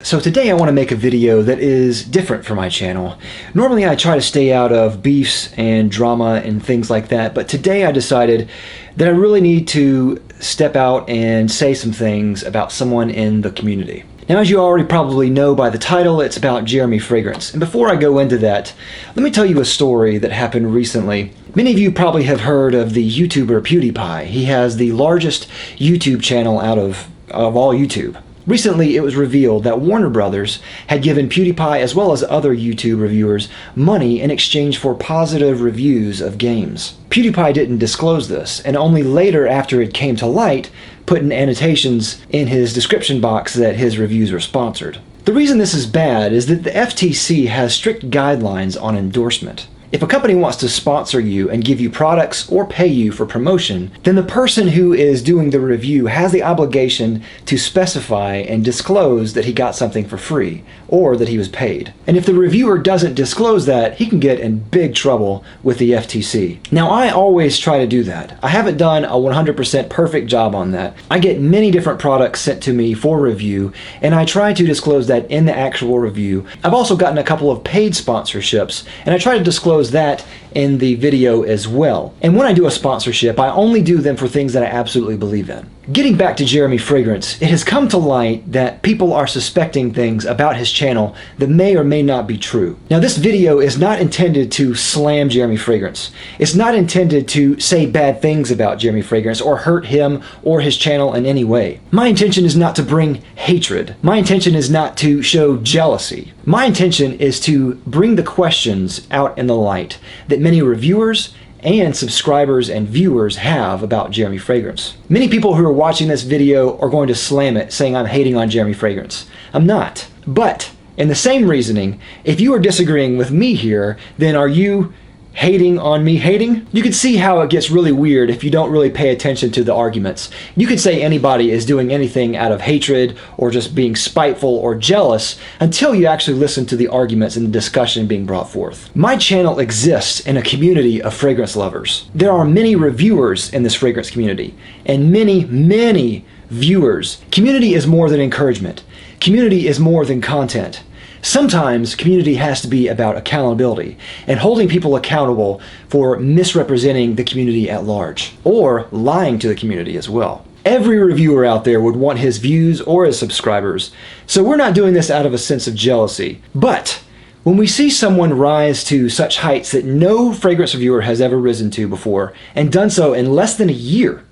So today I want to make a video that is different for my channel. Normally I try to stay out of beefs and drama and things like that, but today I decided that I really need to step out and say some things about someone in the community. Now, as you already probably know by the title, it's about Jeremy Fragrance. And before I go into that, let me tell you a story that happened recently. Many of you probably have heard of the YouTuber PewDiePie. He has the largest YouTube channel out of all YouTube. Recently, it was revealed that Warner Brothers had given PewDiePie as well as other YouTube reviewers money in exchange for positive reviews of games. PewDiePie didn't disclose this, and only later after it came to light, put in annotations in his description box that his reviews were sponsored. The reason this is bad is that the FTC has strict guidelines on endorsement. If a company wants to sponsor you and give you products or pay you for promotion, then the person who is doing the review has the obligation to specify and disclose that he got something for free or that he was paid. And if the reviewer doesn't disclose that, he can get in big trouble with the FTC. Now, I always try to do that. I haven't done a 100% perfect job on that. I get many different products sent to me for review, and I try to disclose that in the actual review. I've also gotten a couple of paid sponsorships, and I try to disclose that in the video as well. And when I do a sponsorship, I only do them for things that I absolutely believe in. Getting back to Jeremy Fragrance, it has come to light that people are suspecting things about his channel that may or may not be true. Now, this video is not intended to slam Jeremy Fragrance. It's not intended to say bad things about Jeremy Fragrance or hurt him or his channel in any way. My intention is not to bring hatred. My intention is not to show jealousy. My intention is to bring the questions out in the light that many reviewers and subscribers and viewers have about Jeremy Fragrance. Many people who are watching this video are going to slam it, saying I'm hating on Jeremy Fragrance. I'm not. But in the same reasoning, if you are disagreeing with me here, then are you hating on me hating? You can see how it gets really weird if you don't really pay attention to the arguments. You could say anybody is doing anything out of hatred or just being spiteful or jealous until you actually listen to the arguments and the discussion being brought forth. My channel exists in a community of fragrance lovers. There are many reviewers in this fragrance community and many viewers. Community is more than encouragement. Community is more than content. Sometimes community has to be about accountability and holding people accountable for misrepresenting the community at large or lying to the community as well. Every reviewer out there would want his views or his subscribers, so we're not doing this out of a sense of jealousy. But when we see someone rise to such heights that no fragrance reviewer has ever risen to before and done so in less than a year,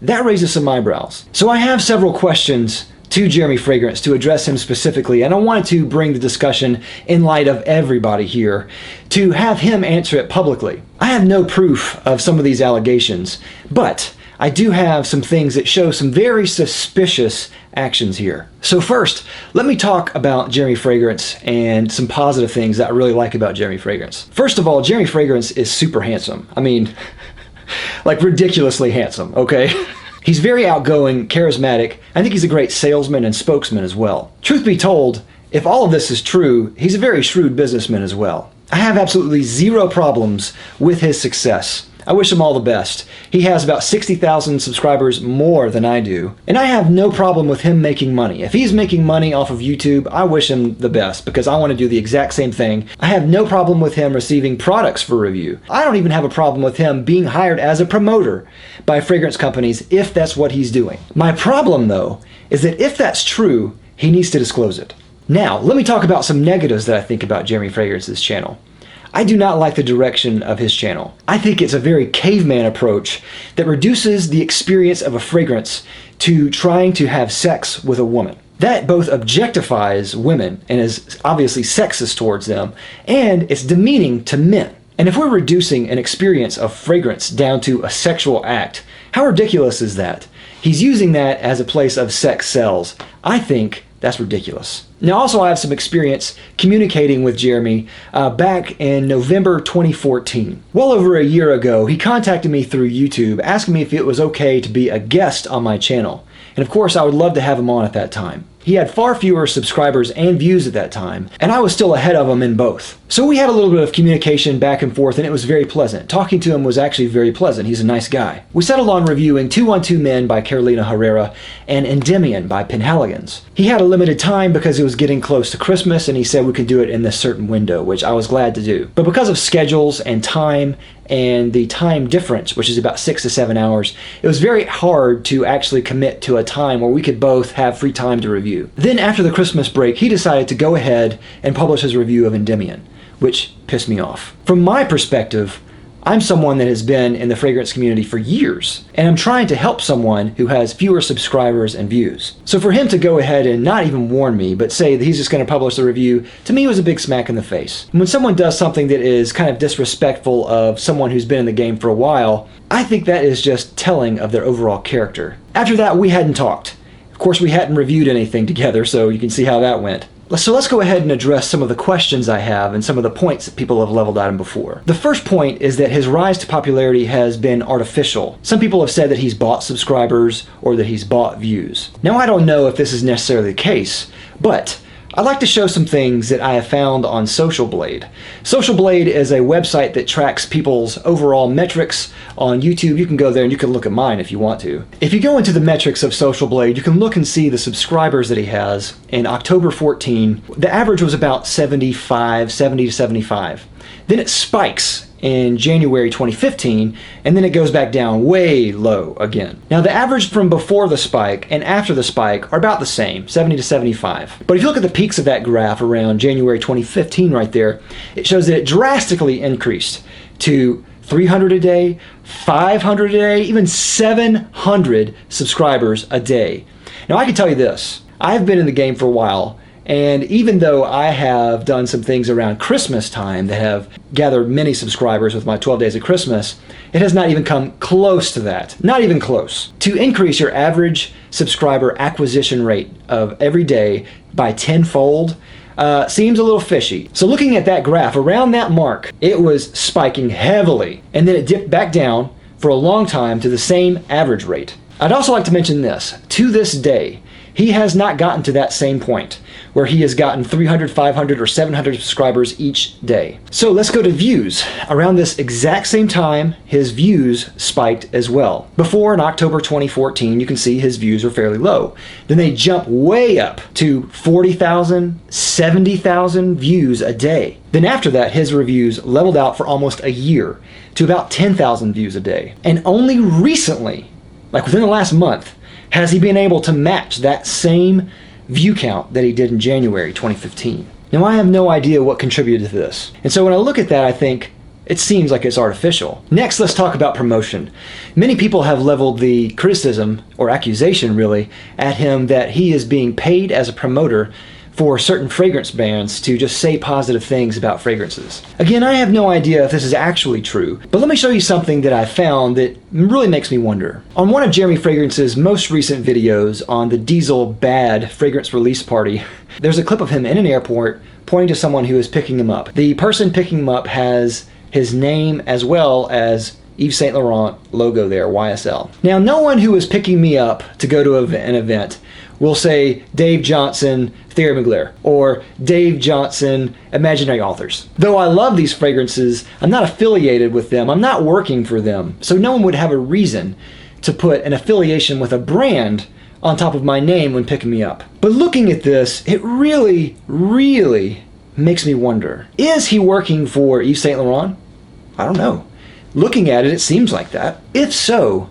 that raises some eyebrows. So I have several questions to Jeremy Fragrance to address him specifically, and I wanted to bring the discussion in light of everybody here to have him answer it publicly. I have no proof of some of these allegations, but I do have some things that show some very suspicious actions here. So first, let me talk about Jeremy Fragrance and some positive things that I really like about Jeremy Fragrance. First of all, Jeremy Fragrance is super handsome. I mean, like ridiculously handsome, okay? He's very outgoing, charismatic. I think he's a great salesman and spokesman as well. Truth be told, if all of this is true, he's a very shrewd businessman as well. I have absolutely zero problems with his success. I wish him all the best. He has about 60,000 subscribers more than I do, and I have no problem with him making money. If he's making money off of YouTube, I wish him the best because I want to do the exact same thing. I have no problem with him receiving products for review. I don't even have a problem with him being hired as a promoter by fragrance companies if that's what he's doing. My problem, though, is that if that's true, he needs to disclose it. Now, let me talk about some negatives that I think about Jeremy Fragrance's channel. I do not like the direction of his channel. I think it's a very caveman approach that reduces the experience of a fragrance to trying to have sex with a woman. That both objectifies women and is obviously sexist towards them, and it's demeaning to men. And if we're reducing an experience of fragrance down to a sexual act, how ridiculous is that? He's using that as a place of sex sells. I think that's ridiculous. Now, also, I have some experience communicating with Jeremy back in November 2014. Well over a year ago, he contacted me through YouTube asking me if it was okay to be a guest on my channel. And of course, I would love to have him on at that time. He had far fewer subscribers and views at that time, and I was still ahead of him in both. So we had a little bit of communication back and forth, and it was very pleasant. Talking to him was actually very pleasant. He's a nice guy. We settled on reviewing 212 Men by Carolina Herrera and Endymion by Penhaligon's. He had a limited time because it was getting close to Christmas, and he said we could do it in this certain window, which I was glad to do. But because of schedules and time and the time difference, which is about 6 to 7 hours, it was very hard to actually commit to a time where we could both have free time to review. Then after the Christmas break, he decided to go ahead and publish his review of Endymion, which pissed me off. From my perspective, I'm someone that has been in the fragrance community for years, and I'm trying to help someone who has fewer subscribers and views. So for him to go ahead and not even warn me, but say that he's just going to publish the review, to me was a big smack in the face. And when someone does something that is kind of disrespectful of someone who's been in the game for a while, I think that is just telling of their overall character. After that, we hadn't talked. Of course, we hadn't reviewed anything together, so you can see how that went. So let's go ahead and address some of the questions I have and some of the points that people have leveled at him before. The first point is that his rise to popularity has been artificial. Some people have said that he's bought subscribers or that he's bought views. Now, I don't know if this is necessarily the case, but I'd like to show some things that I have found on Social Blade. Social Blade is a website that tracks people's overall metrics on YouTube. You can go there and you can look at mine if you want to. If you go into the metrics of Social Blade, you can look and see the subscribers that he has. In October 14, the average was about 70 to 75. Then it spikes in January 2015, and then it goes back down way low again. Now the average from before the spike and after the spike are about the same, 70 to 75. But if you look at the peaks of that graph around January 2015 right there, it shows that it drastically increased to 300 a day, 500 a day, even 700 subscribers a day. Now I can tell you this, I've been in the game for a while, and even though I have done some things around Christmas time that have gathered many subscribers with my 12 Days of Christmas, it has not even come close to that. Not even close. To increase your average subscriber acquisition rate of every day by tenfold seems a little fishy. So looking at that graph, around that mark, it was spiking heavily, and then it dipped back down for a long time to the same average rate. I'd also like to mention this. To this day, he has not gotten to that same point where he has gotten 300, 500, or 700 subscribers each day. So let's go to views. Around this exact same time, his views spiked as well. Before, in October 2014, you can see his views are fairly low. Then they jump way up to 40,000, 70,000 views a day. Then after that, his reviews leveled out for almost a year to about 10,000 views a day. And only recently, like within the last month, has he been able to match that same view count that he did in January 2015. Now I have no idea what contributed to this. And so when I look at that, I think it seems like it's artificial. Next, let's talk about promotion. Many people have leveled the criticism, or accusation really, at him that he is being paid as a promoter for certain fragrance brands to just say positive things about fragrances. Again, I have no idea if this is actually true, but let me show you something that I found that really makes me wonder. On one of Jeremy Fragrance's most recent videos on the Diesel Bad fragrance release party, there's a clip of him in an airport pointing to someone who is picking him up. The person picking him up has his name as well as Yves Saint Laurent logo there, YSL. Now, no one who is picking me up to go to an event will say Dave Johnson, Thierry Mugler, or Dave Johnson, Imaginary Authors. Though I love these fragrances, I'm not affiliated with them. I'm not working for them. So no one would have a reason to put an affiliation with a brand on top of my name when picking me up. But looking at this, it really, really makes me wonder. Is he working for Yves Saint Laurent? I don't know. Looking at it, it seems like that. If so,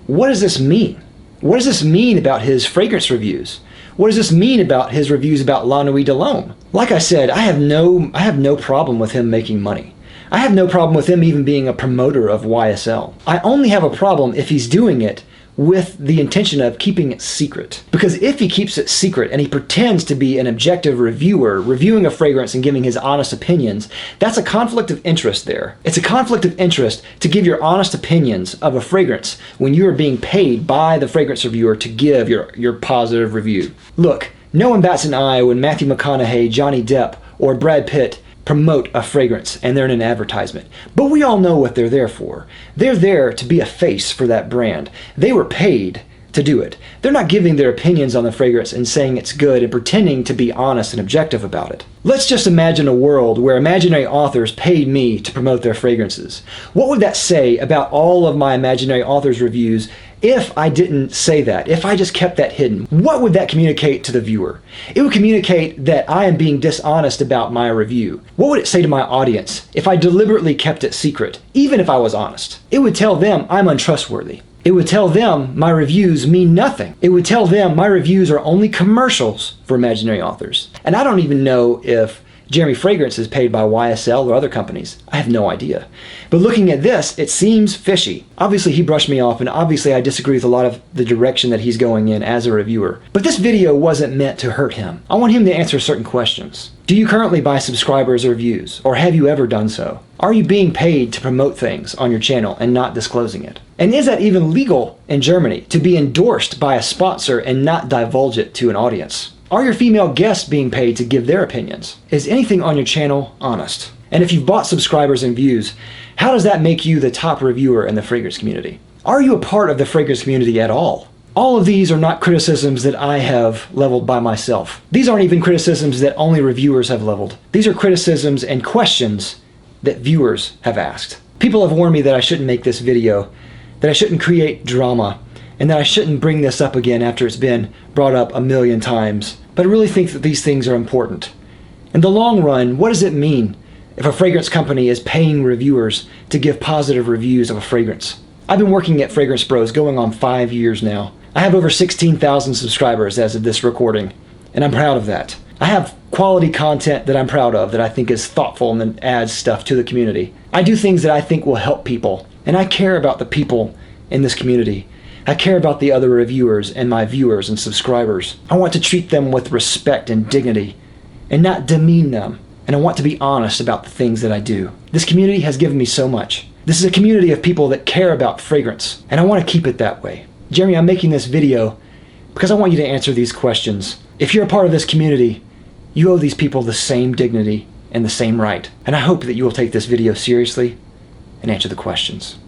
what does this mean? What does this mean about his fragrance reviews? What does this mean about his reviews about La Nuit de l'Homme? Like I said, I have no problem with him making money. I have no problem with him even being a promoter of YSL. I only have a problem if he's doing it with the intention of keeping it secret. Because if he keeps it secret and he pretends to be an objective reviewer, reviewing a fragrance and giving his honest opinions, that's a conflict of interest there. It's a conflict of interest to give your honest opinions of a fragrance when you are being paid by the fragrance reviewer to give your positive review. Look, no one bats an eye when Matthew McConaughey, Johnny Depp, or Brad Pitt promote a fragrance and they're in an advertisement. But we all know what they're there for. They're there to be a face for that brand. They were paid to do it. They're not giving their opinions on the fragrance and saying it's good and pretending to be honest and objective about it. Let's just imagine a world where imaginary authors paid me to promote their fragrances. What would that say about all of my imaginary authors reviews if I didn't say that, if I just kept that hidden? What would that communicate to the viewer? It would communicate that I am being dishonest about my review. What would it say to my audience if I deliberately kept it secret, even if I was honest? It would tell them I'm untrustworthy. It would tell them my reviews mean nothing. It would tell them my reviews are only commercials for imaginary authors. And I don't even know if Jeremy Fragrance is paid by YSL or other companies. I have no idea. But looking at this, it seems fishy. Obviously he brushed me off, and obviously I disagree with a lot of the direction that he's going in as a reviewer. But this video wasn't meant to hurt him. I want him to answer certain questions. Do you currently buy subscribers or views? Or have you ever done so? Are you being paid to promote things on your channel and not disclosing it? And is that even legal in Germany, to be endorsed by a sponsor and not divulge it to an audience? Are your female guests being paid to give their opinions? Is anything on your channel honest? And if you've bought subscribers and views, how does that make you the top reviewer in the fragrance community? Are you a part of the fragrance community at all? All of these are not criticisms that I have leveled by myself. These aren't even criticisms that only reviewers have leveled. These are criticisms and questions that viewers have asked. People have warned me that I shouldn't make this video, that I shouldn't create drama, and that I shouldn't bring this up again after it's been brought up a million times. But I really think that these things are important. In the long run, what does it mean if a fragrance company is paying reviewers to give positive reviews of a fragrance? I've been working at Fragrance Bros going on 5 years now. I have over 16,000 subscribers as of this recording, and I'm proud of that. I have quality content that I'm proud of, that I think is thoughtful and that adds stuff to the community. I do things that I think will help people, and I care about the people in this community. I care about the other reviewers and my viewers and subscribers. I want to treat them with respect and dignity and not demean them. And I want to be honest about the things that I do. This community has given me so much. This is a community of people that care about fragrance, and I want to keep it that way. Jeremy, I'm making this video because I want you to answer these questions. If you're a part of this community, you owe these people the same dignity and the same right. And I hope that you will take this video seriously and answer the questions.